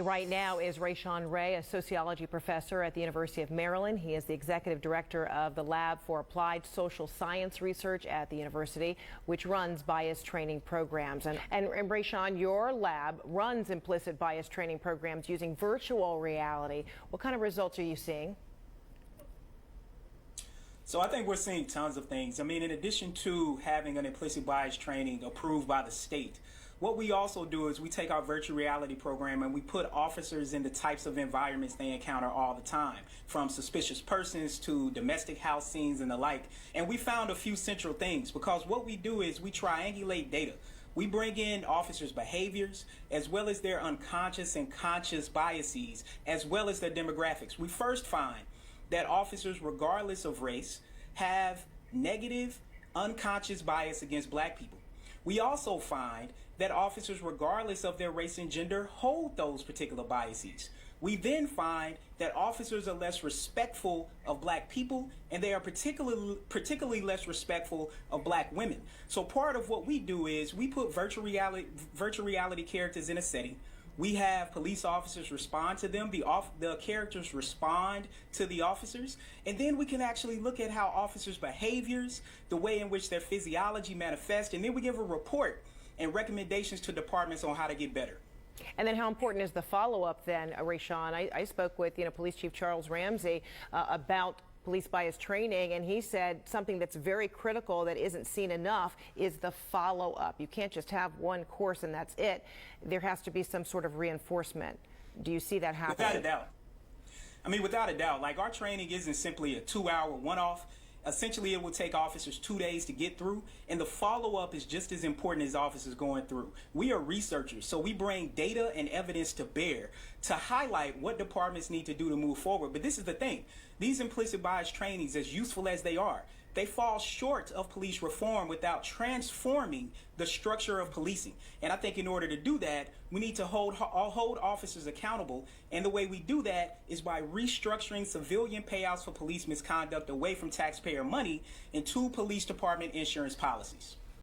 Right now is Rashawn Ray, a sociology professor at the University of Maryland. He is the executive director of the Lab for Applied Social Science Research at the university, which runs bias training programs. And Rashawn, your lab runs implicit bias training programs using virtual reality. What kind of results are you seeing? So I think we're seeing tons of things. I mean, in addition to having an implicit bias training approved by the state, what we also do is we take our virtual reality program and we put officers in the types of environments they encounter all the time, from suspicious persons to domestic house scenes and the like. And we found a few central things, because what we do is we triangulate data. We bring in officers' behaviors, as well as their unconscious and conscious biases, as well as their demographics. We first find that officers, regardless of race, have negative, unconscious bias against black people. We also find that officers, regardless of their race and gender, hold those particular biases. We then find that officers are less respectful of black people, and they are particularly less respectful of black women. So part of what we do is we put virtual reality characters in a setting. We have police officers respond to them. The characters respond to the officers. And then we can actually look at how officers' behaviors, the way in which their physiology manifests, and then we give a report and recommendations to departments on how to get better. And then how important is the follow-up then, Rashawn? I spoke with, Police Chief Charles Ramsey about police bias training, and he said something that's very critical that isn't seen enough is the follow-up. You can't just have one course and that's it. There has to be some sort of reinforcement. Do you see that happening? Without a doubt. I mean, without a doubt. Like, our training isn't simply a 2-hour one-off. Essentially, it will take officers 2 days to get through, and the follow-up is just as important as officers going through. We are researchers, so we bring data and evidence to bear to highlight what departments need to do to move forward. But this is the thing. These implicit bias trainings, as useful as they are, they fall short of police reform without transforming the structure of policing. And I think in order to do that, we need to hold officers accountable. And the way we do that is by restructuring civilian payouts for police misconduct away from taxpayer money into police department insurance policies.